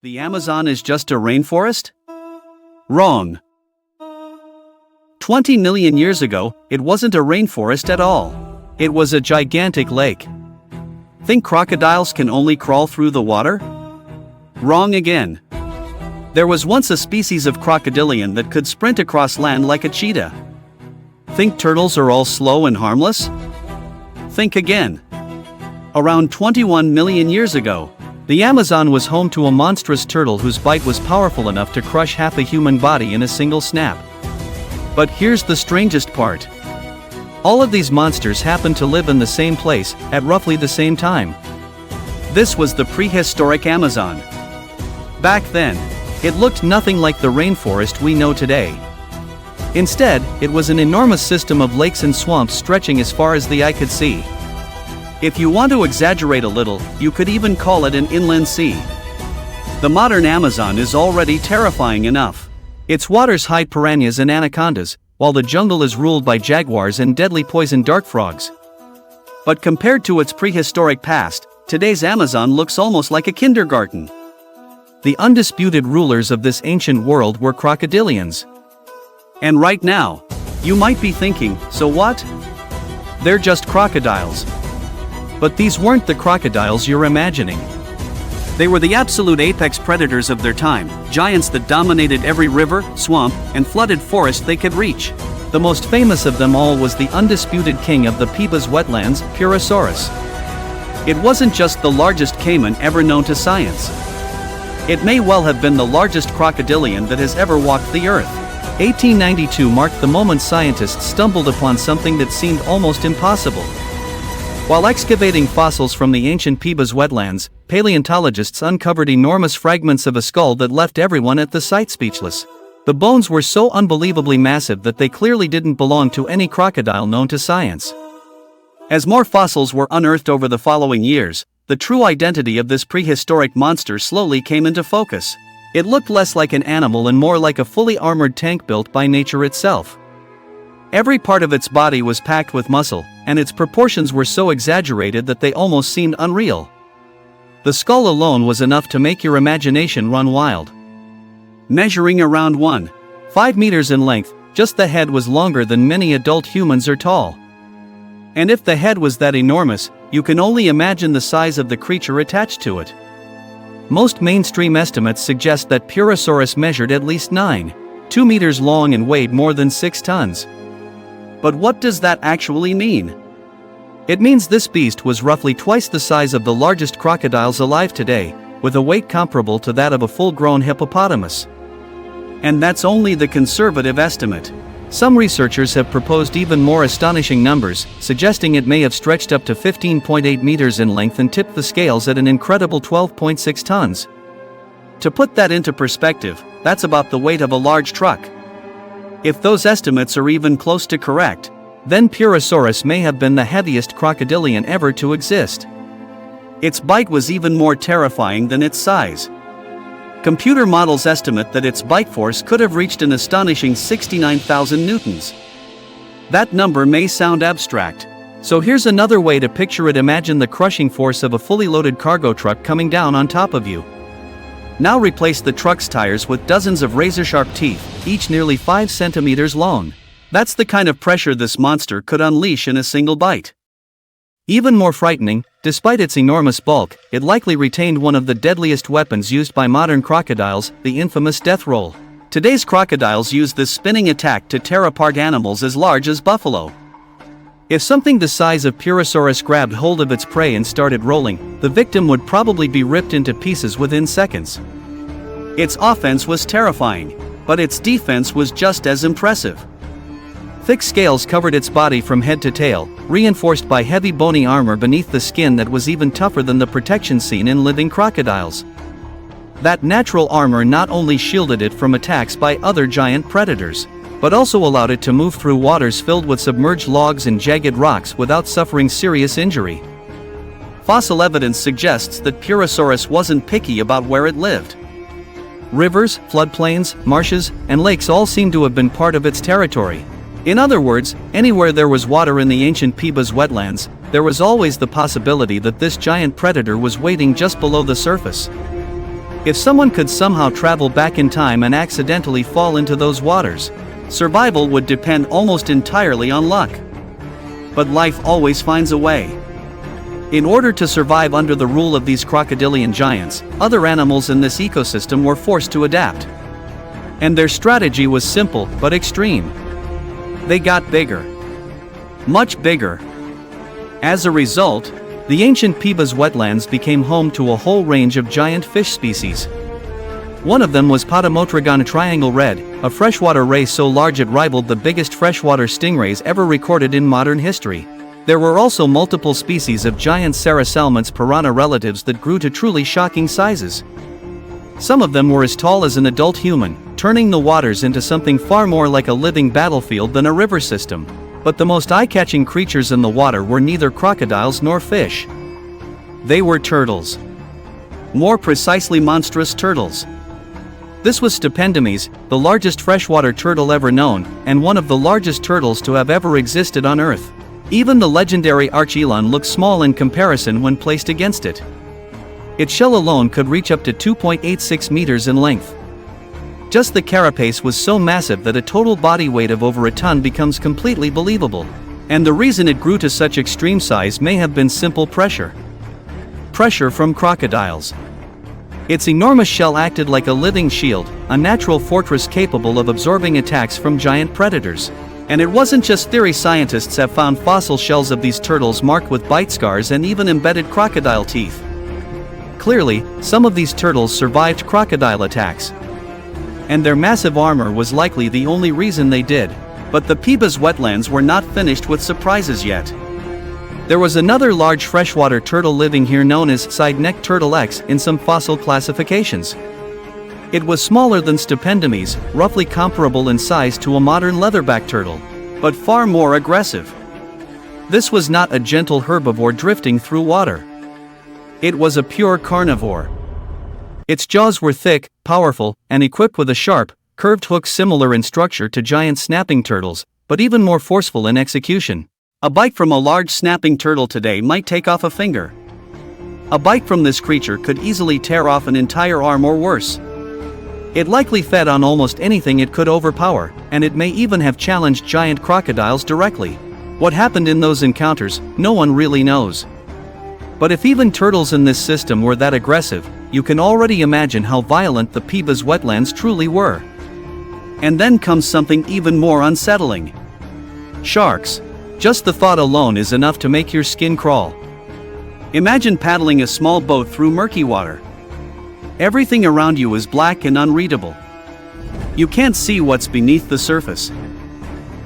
The Amazon is just a rainforest? Wrong. 20 million years ago, it wasn't a rainforest at all. It was a gigantic lake. Think crocodiles can only crawl through the water? Wrong again. There was once a species of crocodilian that could sprint across land like a cheetah. Think turtles are all slow and harmless? Think again. Around 21 million years ago, the Amazon was home to a monstrous turtle whose bite was powerful enough to crush half a human body in a single snap. But here's the strangest part. All of these monsters happened to live in the same place, at roughly the same time. This was the prehistoric Amazon. Back then, it looked nothing like the rainforest we know today. Instead, it was an enormous system of lakes and swamps stretching as far as the eye could see. If you want to exaggerate a little, you could even call it an inland sea. The modern Amazon is already terrifying enough. Its waters hide piranhas and anacondas, while the jungle is ruled by jaguars and deadly poison dart frogs. But compared to its prehistoric past, today's Amazon looks almost like a kindergarten. The undisputed rulers of this ancient world were crocodilians. And right now, you might be thinking, so what? They're just crocodiles. But these weren't the crocodiles you're imagining. They were the absolute apex predators of their time, giants that dominated every river, swamp, and flooded forest they could reach. The most famous of them all was the undisputed king of the Pibas wetlands, Purosaurus. It wasn't just the largest caiman ever known to science. It may well have been the largest crocodilian that has ever walked the earth. 1892 marked the moment scientists stumbled upon something that seemed almost impossible. While excavating fossils from the ancient Pibas wetlands, paleontologists uncovered enormous fragments of a skull that left everyone at the sight speechless. The bones were so unbelievably massive that they clearly didn't belong to any crocodile known to science. As more fossils were unearthed over the following years, the true identity of this prehistoric monster slowly came into focus. It looked less like an animal and more like a fully armored tank built by nature itself. Every part of its body was packed with muscle, and its proportions were so exaggerated that they almost seemed unreal. The skull alone was enough to make your imagination run wild. Measuring around 1.5 meters in length, just the head was longer than many adult humans are tall. And if the head was that enormous, you can only imagine the size of the creature attached to it. Most mainstream estimates suggest that Purosaurus measured at least 9.2 meters long and weighed more than 6 tons. But what does that actually mean? It means this beast was roughly twice the size of the largest crocodiles alive today, with a weight comparable to that of a full-grown hippopotamus. And that's only the conservative estimate. Some researchers have proposed even more astonishing numbers, suggesting it may have stretched up to 15.8 meters in length and tipped the scales at an incredible 12.6 tons. To put that into perspective, that's about the weight of a large truck. If those estimates are even close to correct, then Purosaurus may have been the heaviest crocodilian ever to exist. Its bite was even more terrifying than its size. Computer models estimate that its bite force could have reached an astonishing 69,000 newtons. That number may sound abstract, so here's another way to picture it. Imagine the crushing force of a fully loaded cargo truck coming down on top of you. Now replace the truck's tires with dozens of razor-sharp teeth, each nearly 5 centimeters long. That's the kind of pressure this monster could unleash in a single bite. Even more frightening, despite its enormous bulk, it likely retained one of the deadliest weapons used by modern crocodiles, the infamous death roll. Today's crocodiles use this spinning attack to tear apart animals as large as buffalo. If something the size of Purosaurus grabbed hold of its prey and started rolling, the victim would probably be ripped into pieces within seconds. Its offense was terrifying, but its defense was just as impressive. Thick scales covered its body from head to tail, reinforced by heavy bony armor beneath the skin that was even tougher than the protection seen in living crocodiles. That natural armor not only shielded it from attacks by other giant predators, but also allowed it to move through waters filled with submerged logs and jagged rocks without suffering serious injury. Fossil evidence suggests that Purosaurus wasn't picky about where it lived. Rivers, floodplains, marshes, and lakes all seem to have been part of its territory. In other words, anywhere there was water in the ancient Pibas wetlands, there was always the possibility that this giant predator was waiting just below the surface. If someone could somehow travel back in time and accidentally fall into those waters, survival would depend almost entirely on luck. But life always finds a way. In order to survive under the rule of these crocodilian giants, other animals in this ecosystem were forced to adapt. And their strategy was simple but extreme. They got bigger. Much bigger. As a result, the ancient Pebas wetlands became home to a whole range of giant fish species. One of them was Potamotragon triangle red, a freshwater ray so large it rivaled the biggest freshwater stingrays ever recorded in modern history. There were also multiple species of giant Sarasalmon's piranha relatives that grew to truly shocking sizes. Some of them were as tall as an adult human, turning the waters into something far more like a living battlefield than a river system. But the most eye-catching creatures in the water were neither crocodiles nor fish. They were turtles. More precisely, monstrous turtles. This was Stupendomys, the largest freshwater turtle ever known, and one of the largest turtles to have ever existed on Earth. Even the legendary Archelon looked small in comparison when placed against it. Its shell alone could reach up to 2.86 meters in length. Just the carapace was so massive that a total body weight of over a ton becomes completely believable. And the reason it grew to such extreme size may have been simple pressure. Pressure from crocodiles. Its enormous shell acted like a living shield, a natural fortress capable of absorbing attacks from giant predators. And it wasn't just theory. Scientists have found fossil shells of these turtles marked with bite scars and even embedded crocodile teeth. Clearly, some of these turtles survived crocodile attacks. And their massive armor was likely the only reason they did. But the Pebas wetlands were not finished with surprises yet. There was another large freshwater turtle living here known as side-necked turtle X in some fossil classifications. It was smaller than Stupendomys, roughly comparable in size to a modern leatherback turtle, but far more aggressive. This was not a gentle herbivore drifting through water. It was a pure carnivore. Its jaws were thick, powerful, and equipped with a sharp, curved hook similar in structure to giant snapping turtles, but even more forceful in execution. A bite from a large snapping turtle today might take off a finger. A bite from this creature could easily tear off an entire arm or worse. It likely fed on almost anything it could overpower, and it may even have challenged giant crocodiles directly. What happened in those encounters, no one really knows. But if even turtles in this system were that aggressive, you can already imagine how violent the Pebas wetlands truly were. And then comes something even more unsettling. Sharks. Just the thought alone is enough to make your skin crawl. Imagine paddling a small boat through murky water. Everything around you is black and unreadable. You can't see what's beneath the surface.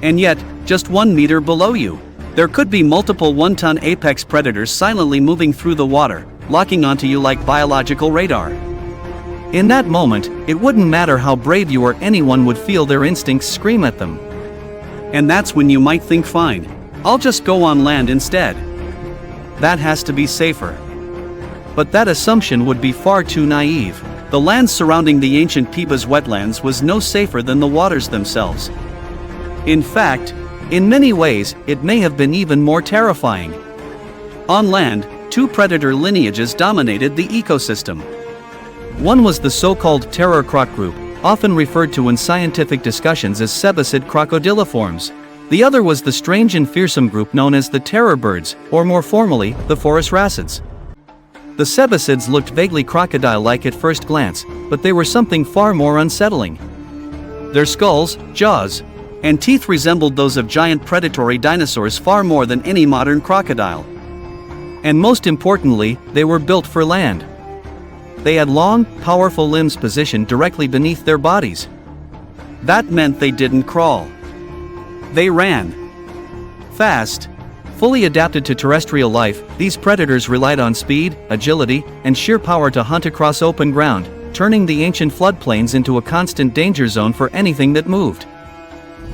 And yet, just 1 meter below you, there could be multiple one-ton apex predators silently moving through the water, locking onto you like biological radar. In that moment, it wouldn't matter how brave you are, anyone would feel their instincts scream at them. And that's when you might think, fine, I'll just go on land instead. That has to be safer. But that assumption would be far too naive. The land surrounding the ancient Pebas wetlands was no safer than the waters themselves. In fact, in many ways, it may have been even more terrifying. On land, 2 predator lineages dominated the ecosystem. One was the so-called terror croc group, often referred to in scientific discussions as sebacid crocodiliforms. The other was the strange and fearsome group known as the terror birds, or more formally, the phorusrhacids. The sebacids looked vaguely crocodile-like at first glance, but they were something far more unsettling. Their skulls, jaws, and teeth resembled those of giant predatory dinosaurs far more than any modern crocodile. And most importantly, they were built for land. They had long, powerful limbs positioned directly beneath their bodies. That meant they didn't crawl. They ran. Fast. Fully adapted to terrestrial life, these predators relied on speed, agility, and sheer power to hunt across open ground, turning the ancient floodplains into a constant danger zone for anything that moved.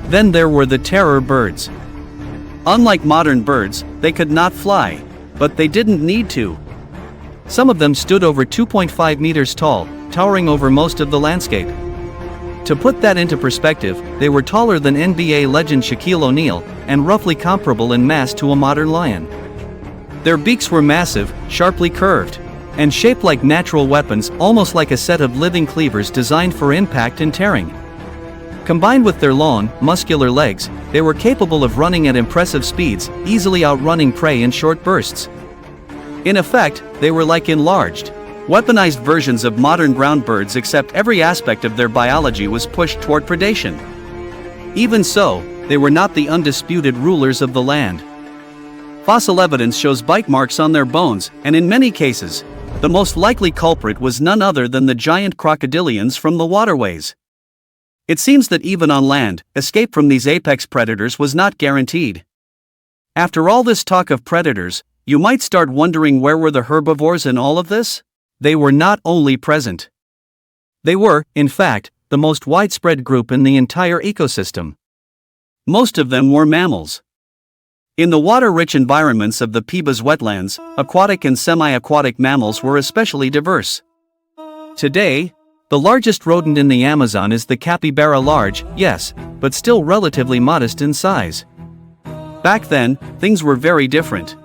Then there were the terror birds. Unlike modern birds, they could not fly, but they didn't need to. Some of them stood over 2.5 meters tall, towering over most of the landscape. To put that into perspective, they were taller than NBA legend Shaquille O'Neal, and roughly comparable in mass to a modern lion. Their beaks were massive, sharply curved. and shaped like natural weapons, almost like a set of living cleavers designed for impact and tearing. Combined with their long, muscular legs, they were capable of running at impressive speeds, easily outrunning prey in short bursts. In effect, they were like enlarged, weaponized versions of modern ground birds, except every aspect of their biology was pushed toward predation. Even so, they were not the undisputed rulers of the land. Fossil evidence shows bite marks on their bones, and in many cases, the most likely culprit was none other than the giant crocodilians from the waterways. It seems that even on land, escape from these apex predators was not guaranteed. After all this talk of predators, you might start wondering, where were the herbivores in all of this? They were not only present. They were, in fact, the most widespread group in the entire ecosystem. Most of them were mammals. In the water-rich environments of the Pibas wetlands, aquatic and semi-aquatic mammals were especially diverse. Today, the largest rodent in the Amazon is the capybara, large, yes, but still relatively modest in size. Back then, things were very different.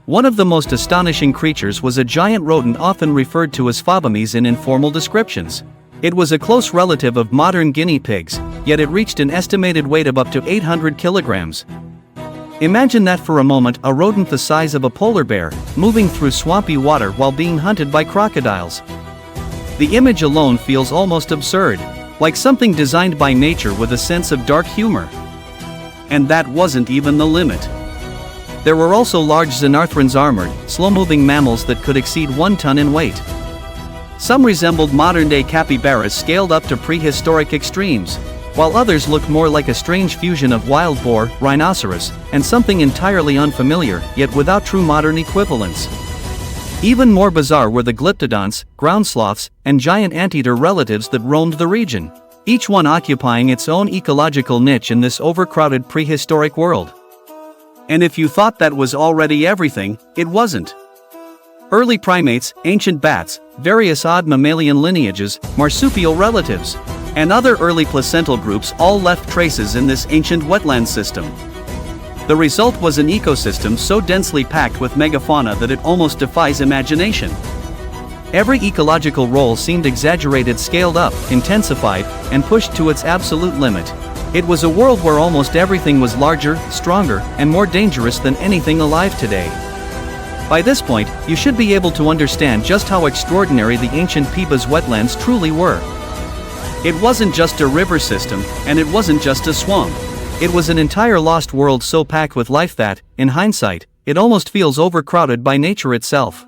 One of the most astonishing creatures was a giant rodent often referred to as phobomes in informal descriptions. It was a close relative of modern guinea pigs, yet it reached an estimated weight of up to 800 kilograms. Imagine that for a moment, a rodent the size of a polar bear, moving through swampy water while being hunted by crocodiles. The image alone feels almost absurd, like something designed by nature with a sense of dark humor. And that wasn't even the limit. There were also large xenarthrans, armored, slow-moving mammals that could exceed 1 ton in weight. Some resembled modern-day capybaras scaled up to prehistoric extremes, while others looked more like a strange fusion of wild boar, rhinoceros, and something entirely unfamiliar, yet without true modern equivalents. Even more bizarre were the glyptodonts, ground sloths, and giant anteater relatives that roamed the region, each one occupying its own ecological niche in this overcrowded prehistoric world. And if you thought that was already everything, it wasn't. Early primates, ancient bats, various odd mammalian lineages, marsupial relatives, and other early placental groups all left traces in this ancient wetland system. The result was an ecosystem so densely packed with megafauna that it almost defies imagination. Every ecological role seemed exaggerated, scaled up, intensified, and pushed to its absolute limit. It was a world where almost everything was larger, stronger, and more dangerous than anything alive today. By this point, you should be able to understand just how extraordinary the ancient Pibas wetlands truly were. It wasn't just a river system, and it wasn't just a swamp. It was an entire lost world so packed with life that, in hindsight, it almost feels overcrowded by nature itself.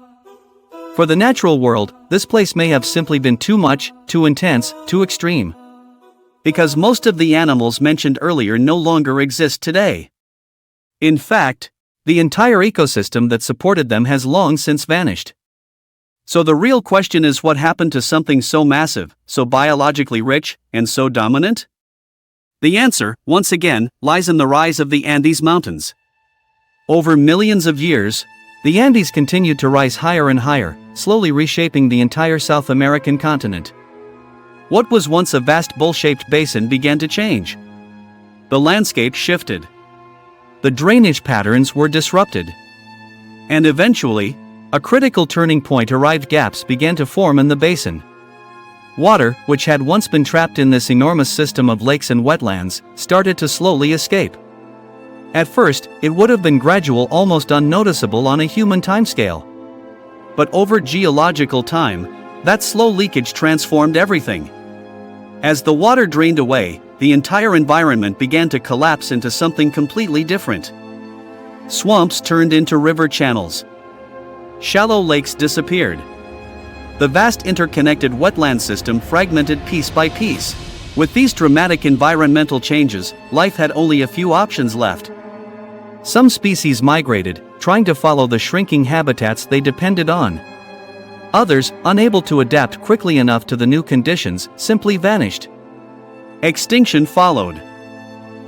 For the natural world, this place may have simply been too much, too intense, too extreme. Because most of the animals mentioned earlier no longer exist today. In fact, the entire ecosystem that supported them has long since vanished. So the real question is, what happened to something so massive, so biologically rich, and so dominant? The answer, once again, lies in the rise of the Andes Mountains. Over millions of years, the Andes continued to rise higher and higher, slowly reshaping the entire South American continent. What was once a vast bowl-shaped basin began to change. The landscape shifted. The drainage patterns were disrupted. And eventually, a critical turning point arrived. Gaps began to form in the basin. Water, which had once been trapped in this enormous system of lakes and wetlands, started to slowly escape. At first, it would have been gradual, almost unnoticeable on a human timescale. But over geological time, that slow leakage transformed everything. As the water drained away, the entire environment began to collapse into something completely different. Swamps turned into river channels. Shallow lakes disappeared. The vast interconnected wetland system fragmented piece by piece. With these dramatic environmental changes, life had only a few options left. Some species migrated, trying to follow the shrinking habitats they depended on. Others, unable to adapt quickly enough to the new conditions, simply vanished. Extinction followed.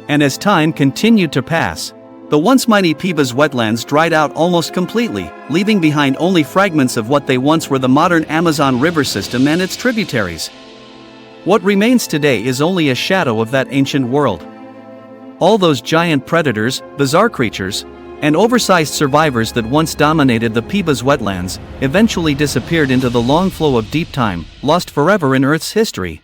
And as time continued to pass, the once mighty Pibas wetlands dried out almost completely, leaving behind only fragments of what they once were: the modern Amazon River system and its tributaries. What remains today is only a shadow of that ancient world. All those giant predators, bizarre creatures, And oversized survivors that once dominated the Pebas wetlands eventually disappeared into the long flow of deep time, lost forever in Earth's history.